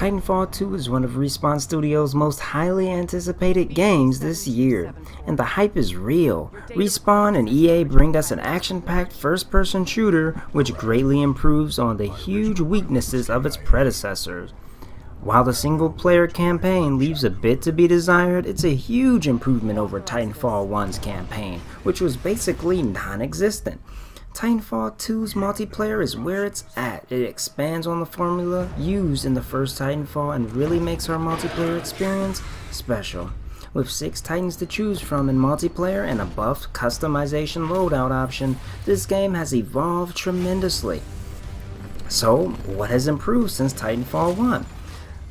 Titanfall 2 is one of Respawn Studios' most highly anticipated games this year, and the hype is real. Respawn and EA bring us an action-packed first-person shooter which greatly improves on the huge weaknesses of its predecessors. While the single-player campaign leaves a bit to be desired, it's a huge improvement over Titanfall 1's campaign, which was basically non-existent. Titanfall 2's multiplayer is where it's at. It expands on the formula used in the first Titanfall and really makes our multiplayer experience special. With 6 Titans to choose from in multiplayer and a buffed customization loadout option, this game has evolved tremendously. So, what has improved since Titanfall 1?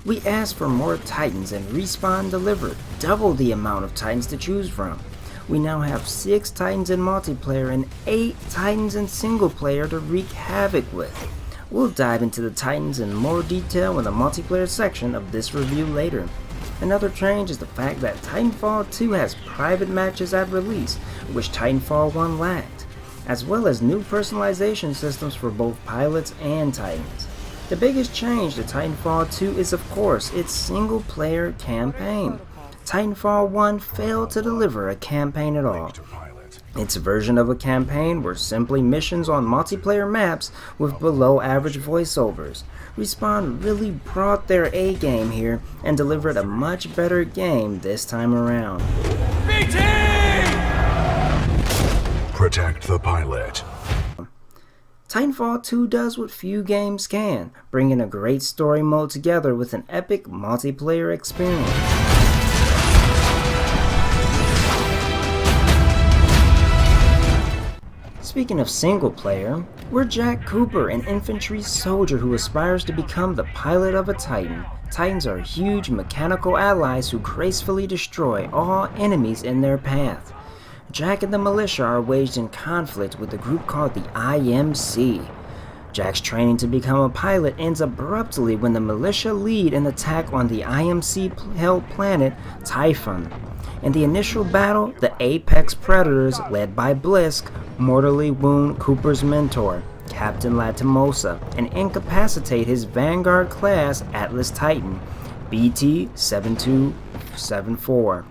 We asked for more Titans and Respawn delivered, double the amount of Titans to choose from. We now have 6 Titans in multiplayer and 8 Titans in single player to wreak havoc with. We'll dive into the Titans in more detail in the multiplayer section of this review later. Another change is the fact that Titanfall 2 has private matches at release, which Titanfall 1 lacked, as well as new personalization systems for both pilots and Titans. The biggest change to Titanfall 2 is of course its single player campaign. Titanfall 1 failed to deliver a campaign at all. Its version of a campaign were simply missions on multiplayer maps with below average voiceovers. Respawn really brought their A game here and delivered a much better game this time around. BT! Protect the pilot. Titanfall 2 does what few games can, bringing a great story mode together with an epic multiplayer experience. Speaking of single player, we're Jack Cooper, an infantry soldier who aspires to become the pilot of a Titan. Titans are huge mechanical allies who gracefully destroy all enemies in their path. Jack and the militia are waged in conflict with a group called the IMC. Jack's training to become a pilot ends abruptly when the militia lead an attack on the IMC-held planet Typhon. In the initial battle, the Apex Predators, led by Blisk, mortally wound Cooper's mentor, Captain Lastimosa, and incapacitate his Vanguard-class Atlas Titan, BT-7274.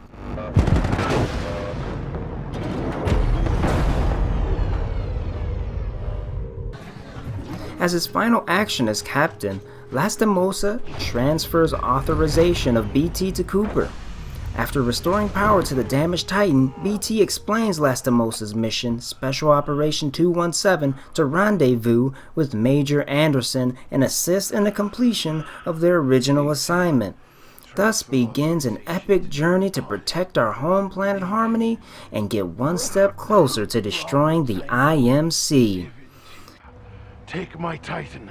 As his final action as captain, Lastimosa transfers authorization of BT to Cooper. After restoring power to the damaged Titan, BT explains Lastimosa's mission, Special Operation 217, to rendezvous with Major Anderson and assist in the completion of their original assignment. Thus begins an epic journey to protect our home planet Harmony and get one step closer to destroying the IMC. Take my Titan.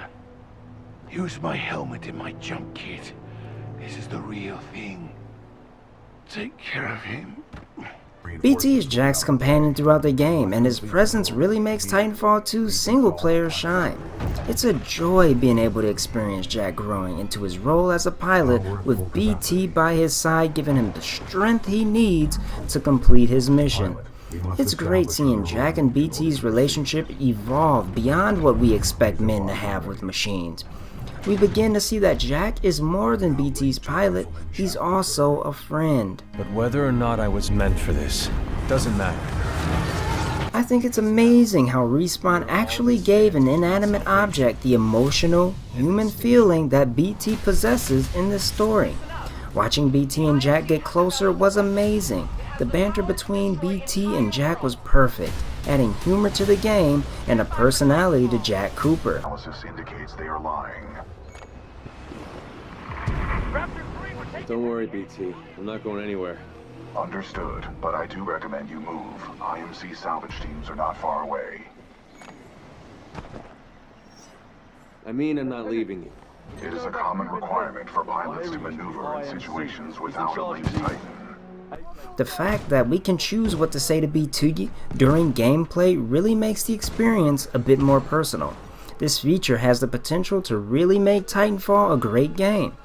Use my helmet in my jump kit. This is the real thing. Take care of him. BT is Jack's companion throughout the game, and his presence really makes Titanfall 2's single player shine. It's a joy being able to experience Jack growing into his role as a pilot, with BT by his side giving him the strength he needs to complete his mission. It's great seeing Jack and BT's relationship evolve beyond what we expect men to have with machines. We begin to see that Jack is more than BT's pilot, he's also a friend. But whether or not I was meant for this, doesn't matter. I think it's amazing how Respawn actually gave an inanimate object the emotional, human feeling that BT possesses in this story. Watching BT and Jack get closer was amazing. The banter between BT and Jack was perfect, adding humor to the game and a personality to Jack Cooper. Analysis indicates they are lying. Don't worry, BT. I'm not going anywhere. Understood, but I do recommend you move. IMC salvage teams are not far away. I mean, I'm not leaving you. It is a common requirement for pilots to maneuver in situations without a linked Titan. The fact that we can choose what to say to BT during gameplay really makes the experience a bit more personal. This feature has the potential to really make Titanfall a great game.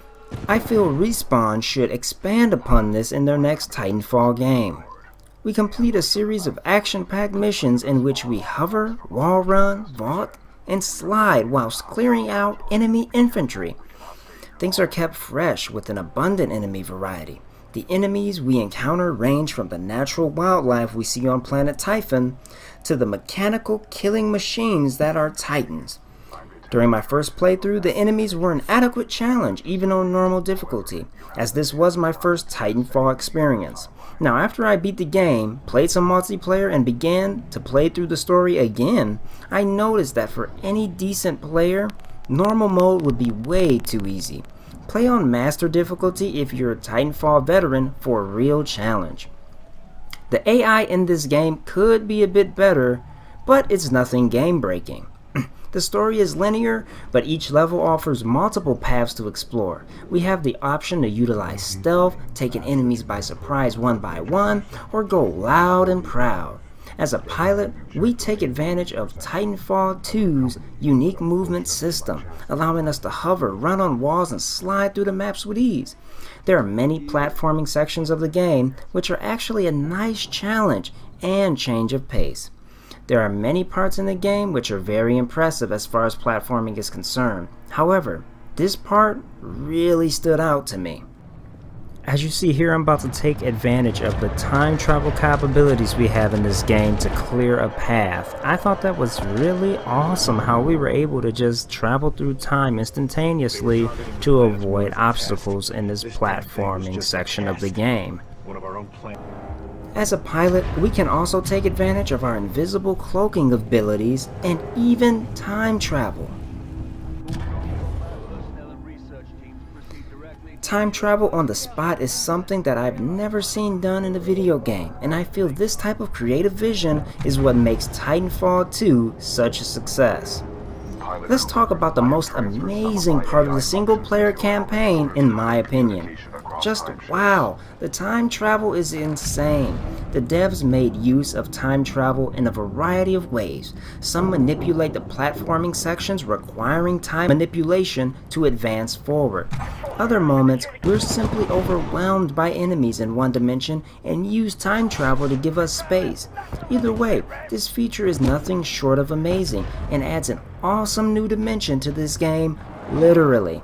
I feel Respawn should expand upon this in their next Titanfall game. We complete a series of action-packed missions in which we hover, wall run, vault, and slide whilst clearing out enemy infantry. Things are kept fresh with an abundant enemy variety. The enemies we encounter range from the natural wildlife we see on planet Typhon to the mechanical killing machines that are Titans. During my first playthrough, the enemies were an adequate challenge even on normal difficulty, as this was my first Titanfall experience. Now after I beat the game, played some multiplayer, and began to play through the story again, I noticed that for any decent player, normal mode would be way too easy. Play on master difficulty if you're a Titanfall veteran for a real challenge. The AI in this game could be a bit better, but it's nothing game breaking. The story is linear, but each level offers multiple paths to explore. We have the option to utilize stealth, taking enemies by surprise one by one, or go loud and proud. As a pilot, we take advantage of Titanfall 2's unique movement system, allowing us to hover, run on walls, and slide through the maps with ease. There are many platforming sections of the game, which are actually a nice challenge and change of pace. There are many parts in the game which are very impressive as far as platforming is concerned. However, this part really stood out to me. As you see here, I'm about to take advantage of the time travel capabilities we have in this game to clear a path. I thought that was really awesome how we were able to just travel through time instantaneously to avoid obstacles in this platforming section of the game. As a pilot, we can also take advantage of our invisible cloaking abilities and even time travel. Time travel on the spot is something that I've never seen done in a video game, and I feel this type of creative vision is what makes Titanfall 2 such a success. Let's talk about the most amazing part of the single player campaign in my opinion. Just wow, the time travel is insane. The devs made use of time travel in a variety of ways. Some manipulate the platforming sections requiring time manipulation to advance forward. Other moments, we're simply overwhelmed by enemies in one dimension and use time travel to give us space. Either way, this feature is nothing short of amazing and adds an awesome new dimension to this game, literally.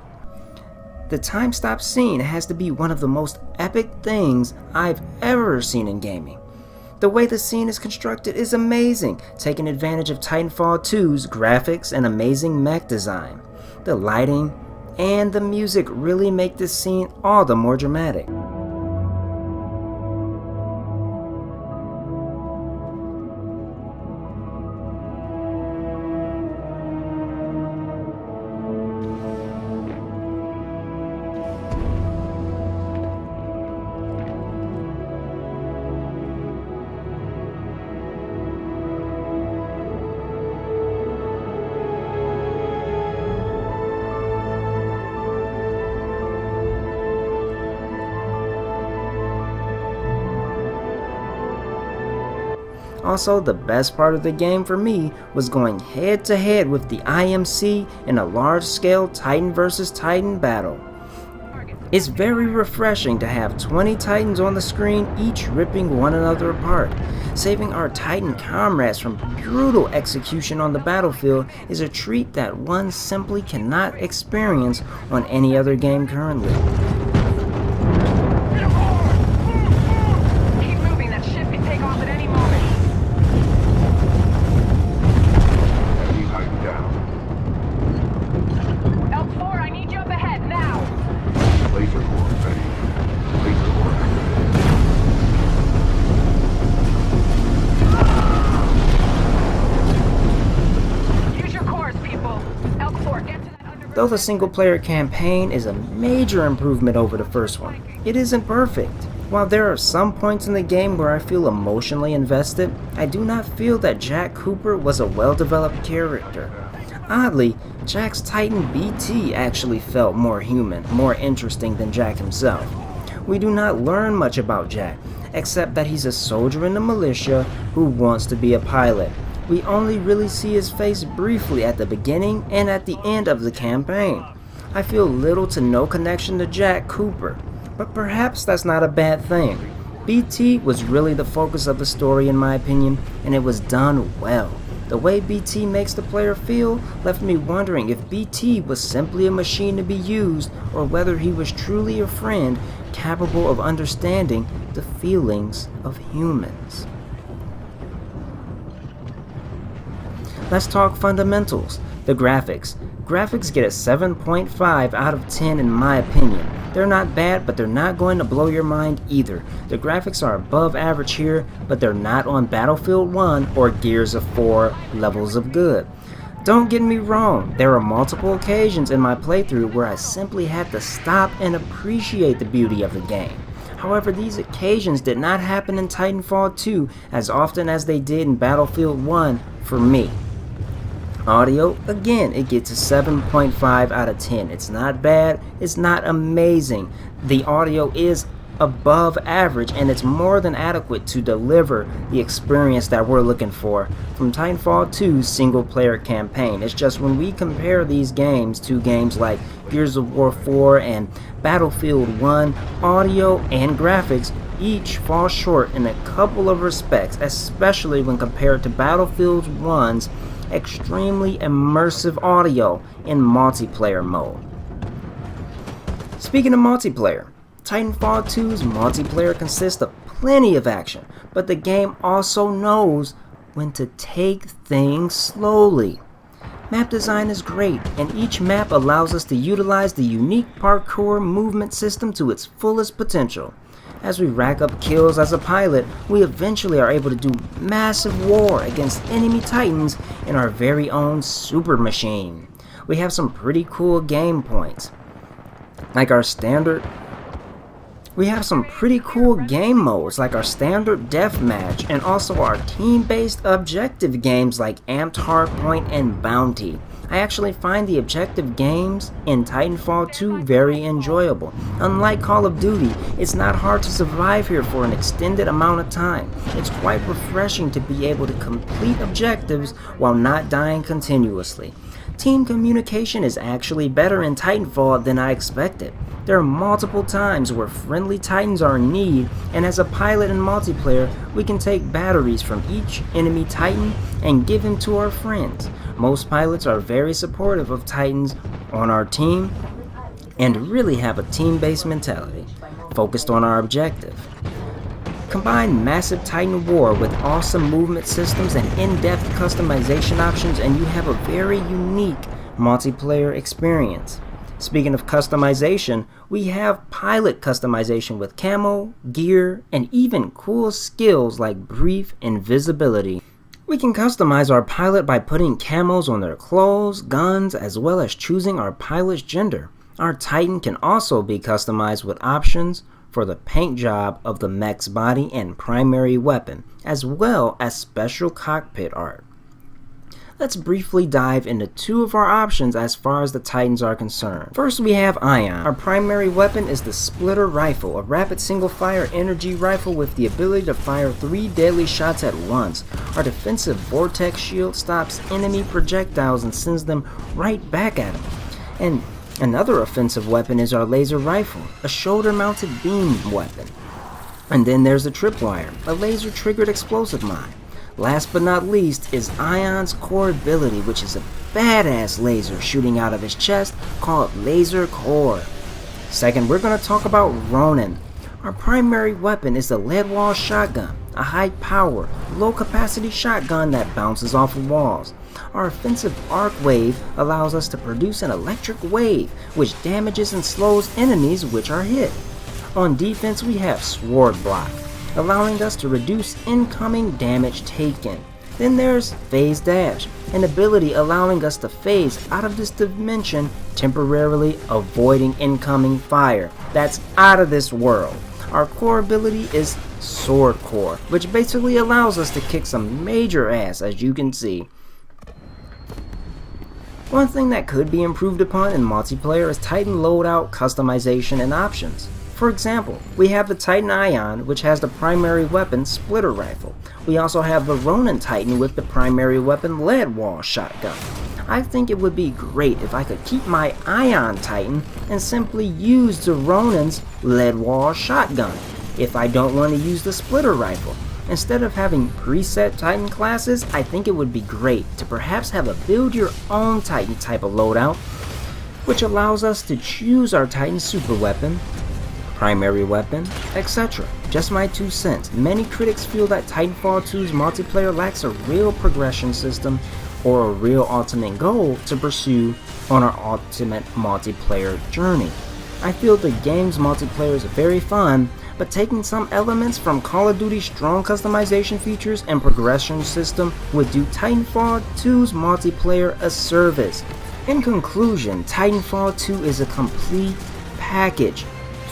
The time stop scene has to be one of the most epic things I've ever seen in gaming. The way the scene is constructed is amazing, taking advantage of Titanfall 2's graphics and amazing mech design. The lighting and the music really make this scene all the more dramatic. Also, the best part of the game for me was going head to head with the IMC in a large-scale Titan vs. Titan battle. It's very refreshing to have 20 Titans on the screen, each ripping one another apart. Saving our Titan comrades from brutal execution on the battlefield is a treat that one simply cannot experience on any other game currently. Though the single-player campaign is a major improvement over the first one, it isn't perfect. While there are some points in the game where I feel emotionally invested, I do not feel that Jack Cooper was a well-developed character. Oddly, Jack's Titan BT actually felt more human, more interesting than Jack himself. We do not learn much about Jack, except that he's a soldier in the militia who wants to be a pilot. We only really see his face briefly at the beginning and at the end of the campaign. I feel little to no connection to Jack Cooper, but perhaps that's not a bad thing. BT was really the focus of the story in my opinion, and it was done well. The way BT makes the player feel left me wondering if BT was simply a machine to be used or whether he was truly a friend capable of understanding the feelings of humans. Let's talk fundamentals. The graphics. Graphics get a 7.5 out of 10 in my opinion. They're not bad, but they're not going to blow your mind either. The graphics are above average here, but they're not on Battlefield 1 or Gears of 4 levels of good. Don't get me wrong, there are multiple occasions in my playthrough where I simply had to stop and appreciate the beauty of the game. However, these occasions did not happen in Titanfall 2 as often as they did in Battlefield 1 for me. Audio, again, it gets a 7.5 out of 10. It's not bad, it's not amazing. The audio is above average and it's more than adequate to deliver the experience that we're looking for from Titanfall 2's single player campaign. It's just when we compare these games to games like Gears of War 4 and Battlefield 1, audio and graphics each fall short in a couple of respects, especially when compared to Battlefield 1's extremely immersive audio in multiplayer mode. Speaking of multiplayer, Titanfall 2's multiplayer consists of plenty of action, but the game also knows when to take things slowly. Map design is great, and each map allows us to utilize the unique parkour movement system to its fullest potential. As we rack up kills as a pilot, we eventually are able to do massive war against enemy titans in our very own super machine. We have some pretty cool game points. We have some pretty cool game modes like our standard deathmatch and also our team-based objective games like Amped Hardpoint and Bounty. I actually find the objective games in Titanfall 2 very enjoyable. Unlike Call of Duty, it's not hard to survive here for an extended amount of time. It's quite refreshing to be able to complete objectives while not dying continuously. Team communication is actually better in Titanfall than I expected. There are multiple times where friendly titans are in need, and as a pilot in multiplayer, we can take batteries from each enemy titan and give them to our friends. Most pilots are very supportive of titans on our team and really have a team-based mentality, focused on our objective. Combine massive Titan war with awesome movement systems and in-depth customization options and you have a very unique multiplayer experience. Speaking of customization, we have pilot customization with camo, gear, and even cool skills like brief invisibility. We can customize our pilot by putting camos on their clothes, guns, as well as choosing our pilot's gender. Our Titan can also be customized with options for the paint job of the mech's body and primary weapon, as well as special cockpit art. Let's briefly dive into two of our options as far as the Titans are concerned. First we have Ion. Our primary weapon is the Splitter Rifle, a rapid single-fire energy rifle with the ability to fire 3 deadly shots at once. Our defensive Vortex Shield stops enemy projectiles and sends them right back at them. And another offensive weapon is our Laser Rifle, a shoulder-mounted beam weapon. And then there's the Tripwire, a laser-triggered explosive mine. Last but not least is Ion's core ability, which is a badass laser shooting out of his chest called Laser Core. Second, we're going to talk about Ronin. Our primary weapon is the lead wall shotgun, a high power, low capacity shotgun that bounces off of walls. Our offensive arc wave allows us to produce an electric wave which damages and slows enemies which are hit. On defense we have Sword Block, allowing us to reduce incoming damage taken. Then there's Phase Dash, an ability allowing us to phase out of this dimension, temporarily avoiding incoming fire. That's out of this world. Our core ability is Sword Core, which basically allows us to kick some major ass, as you can see. One thing that could be improved upon in multiplayer is Titan loadout customization and options. For example, we have the Titan Ion, which has the primary weapon Splitter Rifle. We also have the Ronin Titan with the primary weapon Lead Wall Shotgun. I think it would be great if I could keep my Ion Titan and simply use the Ronin's Lead Wall Shotgun if I don't want to use the Splitter Rifle. Instead of having preset Titan classes, I think it would be great to perhaps have a build your own Titan type of loadout, which allows us to choose our Titan super weapon, primary weapon, etc. Just my 2 cents. Many critics feel that Titanfall 2's multiplayer lacks a real progression system or a real ultimate goal to pursue on our ultimate multiplayer journey. I feel the game's multiplayer is very fun, but taking some elements from Call of Duty's strong customization features and progression system would do Titanfall 2's multiplayer a service. In conclusion, Titanfall 2 is a complete package.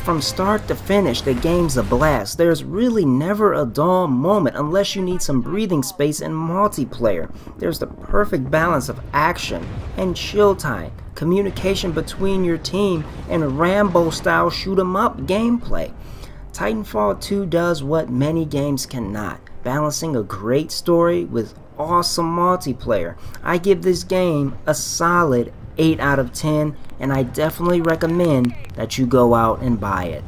From start to finish, the game's a blast. There's really never a dull moment unless you need some breathing space in multiplayer. There's the perfect balance of action and chill time, communication between your team, and Rambo-style shoot-'em-up gameplay. Titanfall 2 does what many games cannot, balancing a great story with awesome multiplayer. I give this game a solid 8 out of 10, and I definitely recommend that you go out and buy it.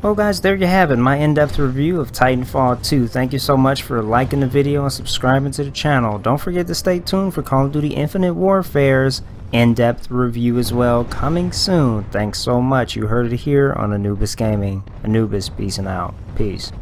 Well guys, there you have it, my in-depth review of Titanfall 2. Thank you so much for liking the video and subscribing to the channel. Don't forget to stay tuned for Call of Duty Infinite Warfare's in-depth review as well, coming soon. Thanks so much. You heard it here on Anubis Gaming. Anubis, peace and out. Peace.